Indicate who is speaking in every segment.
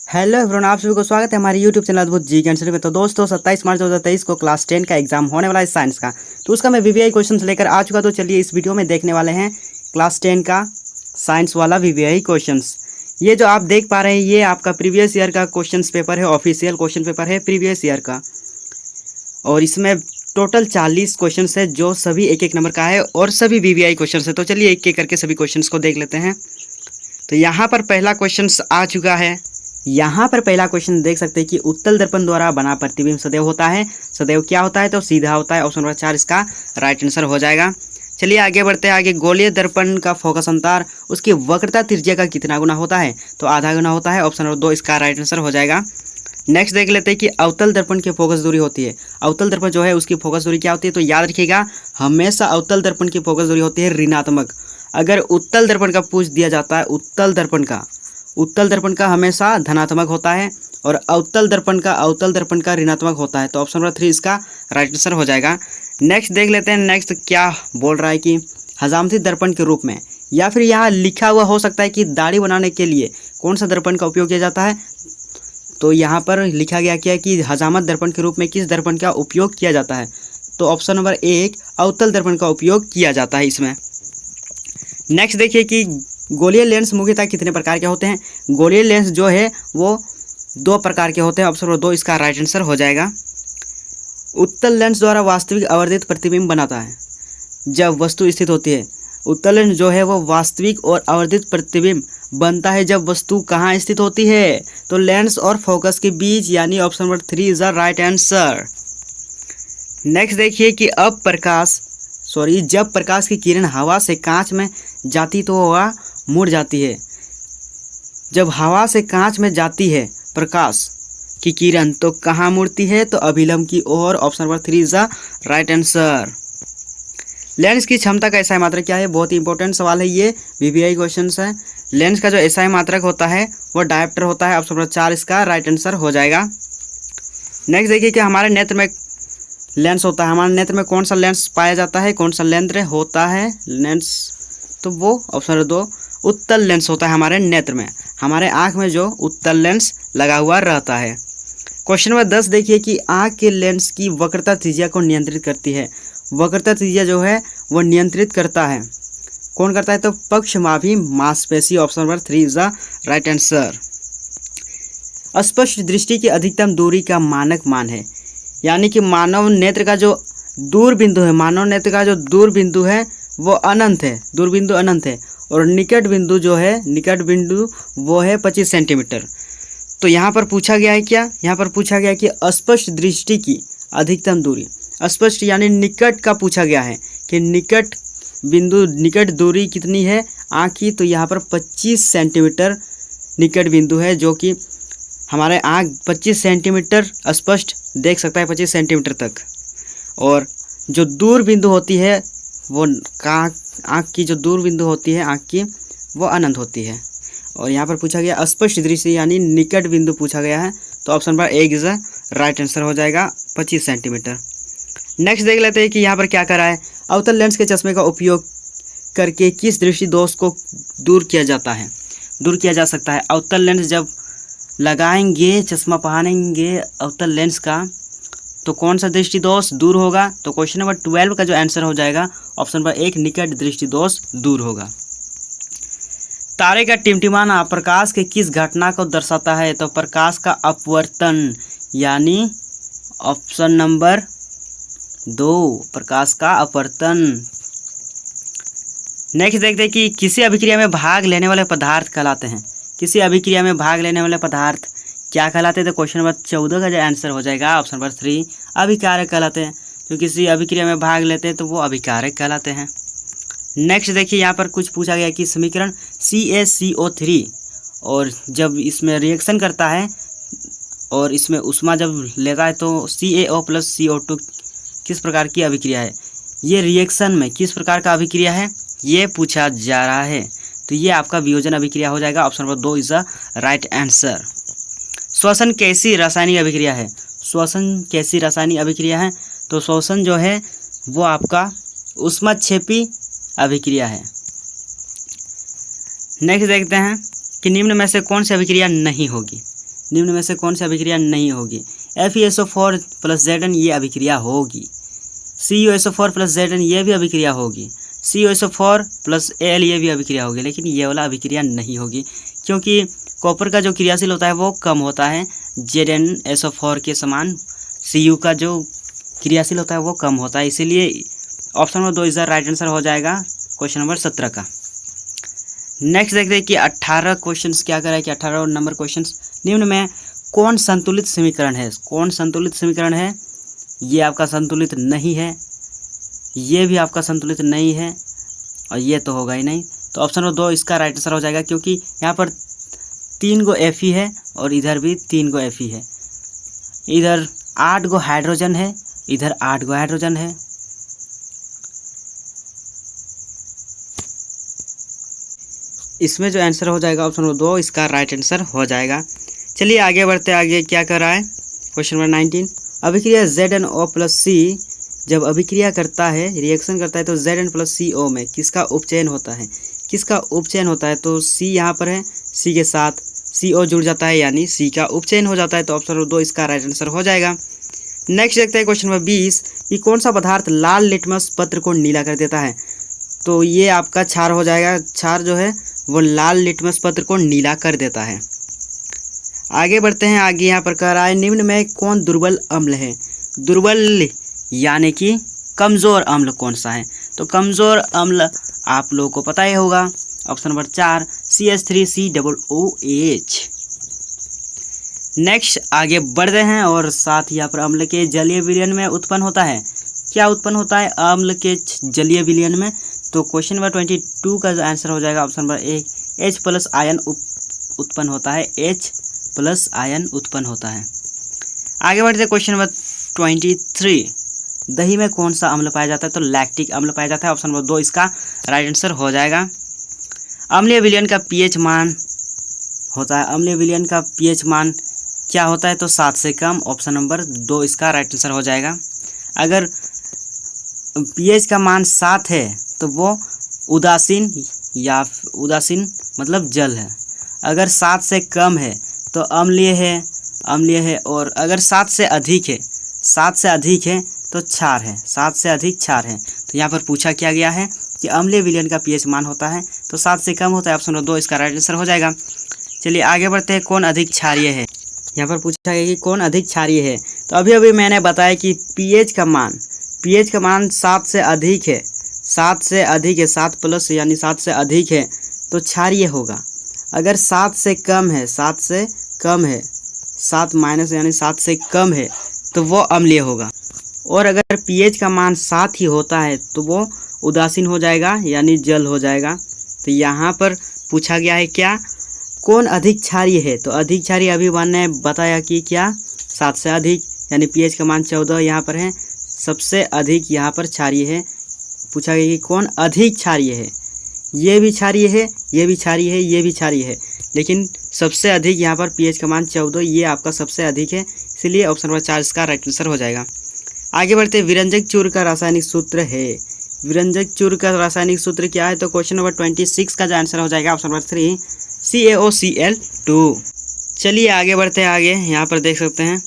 Speaker 1: Hello everyone, आप सभी को स्वागत है हमारे यूट्यूब चैनल अद्भुत जी ज्ञान में। तो दोस्तों 27 मार्च 2023 को क्लास 10 का एग्जाम होने वाला है साइंस का। तो उसका मैं वीवीआई क्वेश्चंस लेकर आ चुका। तो चलिए इस वीडियो में देखने वाले हैं क्लास 10 का साइंस वाला वीवीआई क्वेश्चंस। ये जो आप देख पा रहे हैं ये आपका प्रीवियस ईयर का क्वेश्चन पेपर है, ऑफिशियल क्वेश्चन पेपर है प्रीवियस ईयर का। और इसमें टोटल 40 क्वेश्चन है जो सभी एक एक नंबर का है और सभी वीवीआई क्वेश्चन है। तो चलिए एक एक करके सभी क्वेश्चन को देख लेते हैं। तो यहाँ पर पहला क्वेश्चन आ चुका है। यहाँ पर पहला क्वेश्चन देख सकते हैं कि उत्तल दर्पण द्वारा बना प्रतिबिंब सदैव होता है। सदैव क्या होता है? तो सीधा होता है। ऑप्शन नंबर 4 इसका राइट आंसर हो जाएगा। चलिए आगे बढ़ते हैं। आगे गोलीय दर्पण का फोकस अंतर उसकी वक्रता त्रिज्या का कितना गुना होता है? तो आधा गुना होता है। ऑप्शन नंबर 2 इसका राइट आंसर हो जाएगा। नेक्स्ट देख लेते हैं कि अवतल दर्पण की फोकस दूरी होती है। अवतल दर्पण जो है उसकी फोकस दूरी क्या होती है? तो याद रखिएगा हमेशा अवतल दर्पण की फोकस दूरी होती है ऋणात्मक। अगर उत्तल दर्पण का पूछ दिया जाता है उत्तल दर्पण का हमेशा धनात्मक होता है और अवतल दर्पण का ऋणात्मक होता है। तो ऑप्शन नंबर 3 इसका राइट आंसर हो जाएगा। नेक्स्ट देख लेते हैं। नेक्स्ट क्या बोल रहा है कि हजामती दर्पण के रूप में, या फिर यहाँ लिखा हुआ हो सकता है कि दाढ़ी बनाने के लिए कौन सा दर्पण का उपयोग किया जाता है? तो यहाँ पर लिखा गया क्या कि हजामत दर्पण के रूप में किस दर्पण का उपयोग किया जाता है? तो ऑप्शन नंबर 1 अवतल दर्पण का उपयोग किया जाता है इसमें। नेक्स्ट देखिए कि गोलीय लेंस मुख्यतः कितने प्रकार के होते हैं? गोलीय लेंस जो है वो 2 प्रकार के होते हैं। ऑप्शन नंबर 2 इसका राइट आंसर हो जाएगा। उत्तल लेंस द्वारा वास्तविक आवर्धित प्रतिबिंब बनाता है जब वस्तु स्थित होती है। उत्तल लेंस जो है वो वास्तविक और आवर्धित प्रतिबिंब बनता है जब वस्तु कहाँ स्थित होती है? तो लेंस और फोकस के बीच, यानी option number 3 is the right answer. Next देखिए कि जब प्रकाश की किरण हवा से कांच में जाती तो वह मुड़ जाती है। जब हवा से कांच में जाती है प्रकाश की किरण तो कहाँ मुड़ती है? तो अभिलंब की ओर। Option number 3 is the right answer. Lens की क्षमता का एसआई मात्रक क्या है? बहुत ही इंपॉर्टेंट सवाल है ये, वीवीआई क्वेश्चन है। लेंस का जो एसआई मात्रक होता है वो डायप्टर होता है। ऑप्शन नंबर 4 इसका राइट आंसर हो जाएगा। नेक्स्ट देखिए कि हमारे नेत्र में लेंस होता है। हमारे नेत्र में कौन सा लेंस पाया जाता है? कौन सा लेंस होता है लेंस? तो वो ऑप्शन नंबर 2 उत्तल लेंस होता है हमारे नेत्र में। हमारे आँख में जो उत्तल लेंस लगा हुआ रहता है। क्वेश्चन नंबर 10 देखिए कि आँख के लेंस की वक्रता त्रिज्या को नियंत्रित करती है। वक्रता त्रिज्या जो है वो नियंत्रित करता है, कौन करता है? तो पक्षमापी मांसपेशी। Option number 3 is the right answer. अस्पष्ट दृष्टि की अधिकतम दूरी का मानक मान है, यानी कि मानव नेत्र का जो दूर बिंदु है वो अनंत है, दूरबिंदु अनंत है। और निकट बिंदु वो है 25 सेंटीमीटर। तो यहाँ पर पूछा गया है क्या? यहाँ पर पूछा गया है कि अस्पष्ट दृष्टि की अधिकतम दूरी, अस्पष्ट यानी निकट का पूछा गया है कि निकट दूरी कितनी है आँख की? तो यहाँ पर 25 सेंटीमीटर निकट बिंदु है, जो कि हमारे आँख 25 सेंटीमीटर स्पष्ट देख सकता है, 25 सेंटीमीटर तक। और जो दूर बिंदु होती है वो आँख की जो दूर बिंदु होती है आँख की वो अनंत होती है। और यहाँ पर पूछा गया अस्पष्ट दृष्टि यानी निकट बिंदु पूछा गया है। तो option number 1 is right answer हो जाएगा, 25 सेंटीमीटर। नेक्स्ट देख लेते हैं कि यहाँ पर क्या करा है। अवतल लेंस के चश्मे का उपयोग करके किस दृष्टि दोष को दूर किया जा सकता है? अवतल लेंस जब लगाएंगे, चश्मा पहनेंगे अवतल लेंस का, तो कौन सा दृष्टि दोष दूर होगा? तो क्वेश्चन नंबर 12 का जो आंसर हो जाएगा ऑप्शन नंबर 1 निकट दृष्टि दोष दूर होगा। तारे का टिमटिमाना प्रकाश के किस घटना को दर्शाता है? तो प्रकाश का अपवर्तन, यानी ऑप्शन नंबर 2 प्रकाश का अपवर्तन। नेक्स्ट देखते हैं कि किसी अभिक्रिया में भाग लेने वाले पदार्थ कहलाते हैं। किसी अभिक्रिया में भाग लेने वाले पदार्थ क्या कहलाते हैं? तो क्वेश्चन नंबर 14 का जो आंसर हो जाएगा ऑप्शन नंबर 3 अभिकारक कहलाते हैं। जो किसी अभिक्रिया में भाग लेते हैं तो वो अभिकारक कहलाते हैं। नेक्स्ट देखिए यहाँ पर कुछ पूछा गया कि समीकरण CaCO3 और जब इसमें रिएक्शन करता है और इसमें उष्मा जब लेता है तो CaO + CO2 किस प्रकार की अभिक्रिया है? ये रिएक्शन में किस प्रकार का अभिक्रिया है ये पूछा जा रहा है। तो ये आपका वियोजन अभिक्रिया हो जाएगा। Option number 2 is the right answer. श्वसन कैसी रासायनिक अभिक्रिया है? श्वसन कैसी रासायनिक अभिक्रिया है? तो श्वसन जो है वो आपका ऊष्माक्षेपी अभिक्रिया है। नेक्स्ट देखते हैं कि निम्न में से कौन सी अभिक्रिया नहीं होगी? निम्न में से कौन सी अभिक्रिया नहीं होगी? FeSO4 प्लस Zn ये अभिक्रिया होगी। CuSO4 प्लस Zn ये भी अभिक्रिया होगी। CuSO4 प्लस Al ये भी अभिक्रिया होगी, लेकिन ये वाला अभिक्रिया नहीं होगी क्योंकि कॉपर का जो क्रियाशील होता है वो कम होता है ZnSO4 के समान। Cu का जो क्रियाशील होता है वो कम होता है, इसीलिए option number 2 is the right answer हो जाएगा क्वेश्चन नंबर 17 का। नेक्स्ट देखते हैं कि 18 क्वेश्चंस क्या कर रहा है कि 18 नंबर क्वेश्चंस, निम्न में कौन संतुलित समीकरण है? कौन संतुलित समीकरण है? ये आपका संतुलित नहीं है, ये भी आपका संतुलित नहीं है, और ये तो होगा ही नहीं। तो ऑप्शन नंबर 2 इसका राइट आंसर हो जाएगा क्योंकि यहाँ पर 3 गो Fe है और इधर भी 3 गो Fe है। इधर 8 गो हाइड्रोजन है, इधर 8 गो हाइड्रोजन है। इसमें जो आंसर हो जाएगा ऑप्शन नंबर 2 इसका राइट आंसर हो जाएगा। चलिए आगे बढ़ते, आगे क्या कर रहा है क्वेश्चन नंबर 19। अभिक्रिया ZnO प्लस C जब अभिक्रिया करता है, रिएक्शन करता है, तो Zn प्लस CO में किसका उपचयन होता है? किसका उपचयन होता है? तो C यहाँ पर है, C के साथ CO जुड़ जाता है यानी C का उपचयन हो जाता है। तो ऑप्शन नंबर 2 इसका राइट आंसर हो जाएगा। नेक्स्ट देखते हैं क्वेश्चन नंबर 20 कि कौन सा पदार्थ लाल लिटमस पत्र को नीला कर देता है? तो ये आपका क्षार हो जाएगा। क्षार जो है वो लाल लिटमस पत्र को नीला कर देता है। आगे बढ़ते हैं, आगे यहाँ पर कह रहा है निम्न में कौन दुर्बल अम्ल है? दुर्बल यानी कि कमज़ोर अम्ल कौन सा है? तो कमज़ोर अम्ल आप लोगों को पता ही होगा, ऑप्शन नंबर 4 CH3COOH। नेक्स्ट आगे बढ़ते हैं और साथ ही यहाँ पर अम्ल के जलीय विलयन में उत्पन्न होता है। क्या उत्पन्न होता है अम्ल के जलीय विलयन में? तो क्वेश्चन नंबर 22 का आंसर हो जाएगा option number 1 H plus ion उत्पन्न होता है। H प्लस आयन उत्पन्न होता है। आगे बढ़ते हैं क्वेश्चन नंबर 23, दही में कौन सा अम्ल पाया जाता है? तो लैक्टिक अम्ल पाया जाता है। ऑप्शन नंबर 2 इसका राइट आंसर हो जाएगा। अम्लीय विलयन का pH मान होता है, अम्लीय विलयन का pH मान क्या होता है? तो 7 से कम। ऑप्शन नंबर 2 इसका राइट आंसर हो जाएगा। अगर pH का मान 7 है तो वो उदासीन या उदासीन मतलब जल है। अगर 7 से कम है तो अम्लीय है, अम्लीय है। और अगर 7 से अधिक है, 7 से अधिक है तो क्षार है, 7 से अधिक क्षार है। तो यहाँ पर पूछा क्या गया है कि अम्लीय विलयन का pH मान होता है तो 7 से कम होता है। ऑप्शन नंबर 2 इसका राइट आंसर हो जाएगा। चलिए आगे बढ़ते हैं, कौन अधिक क्षारीय है? यहाँ पर पूछा गया कि कौन अधिक क्षारीय है? तो अभी मैंने बताया कि pH का मान 7 से अधिक है, 7 से अधिक है, 7 प्लस यानी 7 से अधिक है तो क्षारीय होगा। अगर 7 से कम है, 7 से कम है, 7 माइनस यानी 7 से कम है तो वो अम्लीय होगा। और अगर pH का मान 7 ही होता है तो वो उदासीन हो जाएगा यानी जल हो जाएगा। तो यहाँ पर पूछा गया है क्या, कौन अधिक क्षारीय है? तो अधिक क्षारीय अभी मैंने बताया कि क्या 7 से अधिक यानी pH का मान 14 यहाँ पर है, सबसे अधिक यहाँ पर क्षारीय है। पूछा गया कि कौन अधिक क्षारीय है? ये भी क्षारीय है, ये भी क्षारीय है, ये भी क्षारीय है, लेकिन सबसे अधिक यहाँ पर pH का मान 14 ये आपका सबसे अधिक है, इसलिए ऑप्शन नंबर 4 इसका राइट आंसर हो जाएगा। आगे बढ़ते, विरंजक चूर्ण का रासायनिक सूत्र है। विरंजक चूर्ण का रासायनिक सूत्र क्या है? तो क्वेश्चन नंबर 26 का जो आंसर हो जाएगा ऑप्शन नंबर 3 CaOCl2। चलिए आगे बढ़ते हैं, आगे यहाँ पर देख सकते हैं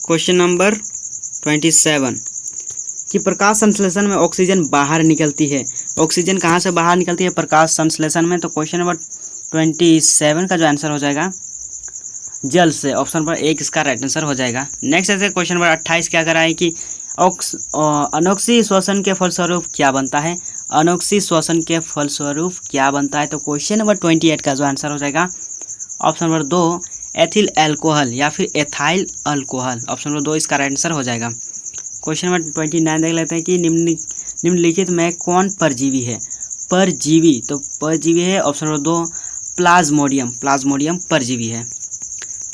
Speaker 1: क्वेश्चन नंबर 27 कि प्रकाश संश्लेषण में ऑक्सीजन बाहर निकलती है। ऑक्सीजन कहाँ से बाहर निकलती है प्रकाश संश्लेषण में? तो क्वेश्चन नंबर 27 का जो आंसर हो जाएगा जल से। ऑप्शन नंबर 1 इसका राइट आंसर हो जाएगा। नेक्स्ट ऐसे क्वेश्चन नंबर 28 क्या कर रहा है कि अनोक्सी श्वसन के फलस्वरूप क्या बनता है? अनोक्सी श्वसन के फलस्वरूप क्या बनता है? तो क्वेश्चन नंबर 28 का जो आंसर हो जाएगा ऑप्शन नंबर 2 एथिल अल्कोहल या फिर एथाइल अल्कोहल। ऑप्शन नंबर 2 इसका राइट आंसर हो जाएगा। क्वेश्चन नंबर 29 देख लेते हैं कि निम्नलिखित में कौन परजीवी है? परजीवी, तो परजीवी है ऑप्शन नंबर 2 प्लाज्मोडियम। प्लाज्मोडियम परजीवी है।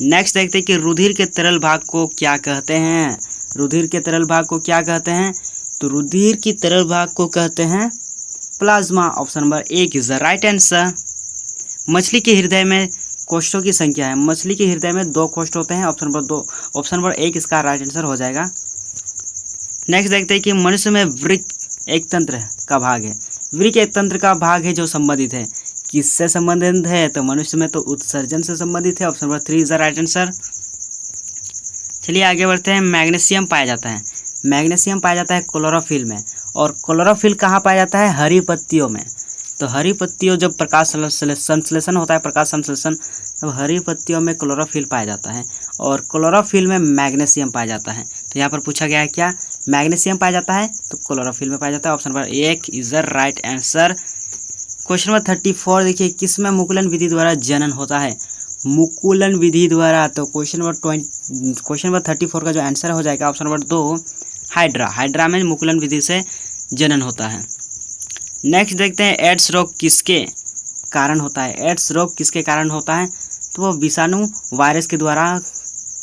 Speaker 1: नेक्स्ट देखते हैं कि रुधिर के तरल भाग को क्या कहते हैं? रुधिर के तरल भाग को क्या कहते हैं? तो रुधिर की तरल भाग को कहते हैं plasma. Option number 1 is the right answer. मछली के हृदय में कोष्ठों की संख्या है। मछली के हृदय में 2 कोष्ठ होते हैं। ऑप्शन नंबर 1 इसका राइट आंसर हो जाएगा। नेक्स्ट देखते हैं कि मनुष्य में वृक्क एक तंत्र का भाग है। वृक्क एक तंत्र का भाग है जो संबंधित है किससे संबंधित है? तो मनुष्य में तो उत्सर्जन से संबंधित है। Option number 3 is the right answer. चलिए आगे बढ़ते हैं। मैग्नीशियम पाया जाता है। मैग्नीशियम पाया जाता है क्लोरोफिल में, और क्लोरोफिल कहाँ पाया जाता है? हरी पत्तियों में। तो हरी पत्तियों जब प्रकाश संश्लेषण होता है, प्रकाश संश्लेषण, तब हरी पत्तियों में क्लोरोफिल पाया जाता है, और क्लोरोफिल में मैग्नीशियम पाया जाता है। तो यहाँ पर पूछा गया है क्या? मैग्नीशियम पाया जाता है तो क्लोरोफिल में पाया जाता है। Option number 1 is the right answer. Question number 34 देखिए, किसमें मुकुलन विधि द्वारा जनन होता है? मुकुलन विधि द्वारा। तो क्वेश्चन नंबर 34 का जो आंसर हो जाएगा ऑप्शन नंबर 2 हाइड्रा। हाइड्रा में मुकुलन विधि से जनन होता है। नेक्स्ट देखते हैं, एड्स रोग किसके कारण होता है? एड्स रोग किसके कारण होता है? तो वो विषाणु वायरस के द्वारा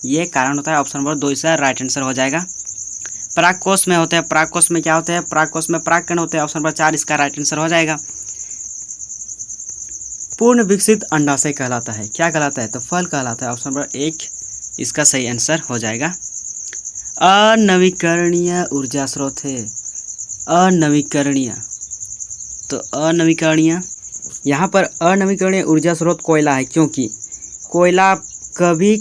Speaker 1: ये कारण होता है। ऑप्शन नंबर 2 इसका राइट आंसर हो जाएगा। परागकोश में होते हैं। परागकोश में क्या होते हैं? परागकोश में परागकण होते हैं। ऑप्शन नंबर 4 इसका राइट आंसर हो जाएगा। पूर्ण विकसित अंडाशय कहलाता है, क्या कहलाता है? तो फल कहलाता है। ऑप्शन नंबर 1 इसका सही आंसर हो जाएगा। अनवीकरणीय ऊर्जा स्रोत है। अनवीकरणीय, तो अनवीकरणीय, यहाँ पर अनवीकरणीय ऊर्जा स्रोत कोयला है, क्योंकि कोयला कभी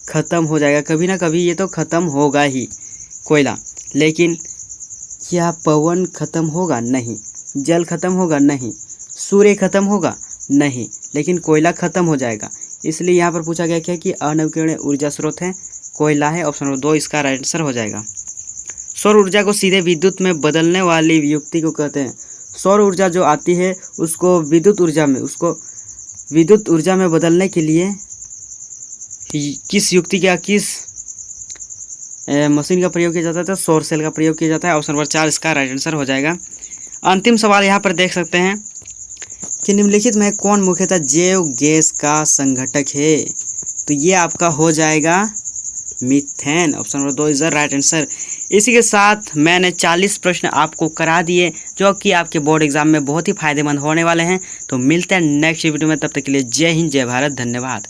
Speaker 1: खत्म हो जाएगा, कभी ना कभी ये तो खत्म होगा ही कोयला। लेकिन क्या पवन खत्म होगा? नहीं। जल खत्म होगा? नहीं। सूर्य खत्म होगा? नहीं। लेकिन कोयला खत्म हो जाएगा। इसलिए यहाँ पर पूछा गया क्या कि अनवीकरणीय ऊर्जा स्रोत है, कोयला है। ऑप्शन नंबर 2 इसका राइट आंसर हो जाएगा। सौर ऊर्जा को सीधे विद्युत में बदलने वाली युक्ति को कहते हैं। सौर ऊर्जा जो आती है उसको विद्युत ऊर्जा में बदलने के लिए किस युक्ति का, किस मशीन का प्रयोग किया जाता है? तो सौर सेल का प्रयोग किया जाता है। ऑप्शन नंबर 4 इसका राइट आंसर हो जाएगा। अंतिम सवाल यहाँ पर देख सकते हैं कि निम्नलिखित में कौन मुख्यतः जैव गैस का संघटक है? तो ये आपका हो जाएगा methane. Option number 2 is the right answer. इसी के साथ मैंने 40 प्रश्न आपको करा दिए, जो कि आपके बोर्ड एग्जाम में बहुत ही फायदेमंद होने वाले हैं। तो मिलते हैं नेक्स्ट वीडियो में, तब तक के लिए जय हिंद, जय भारत, धन्यवाद।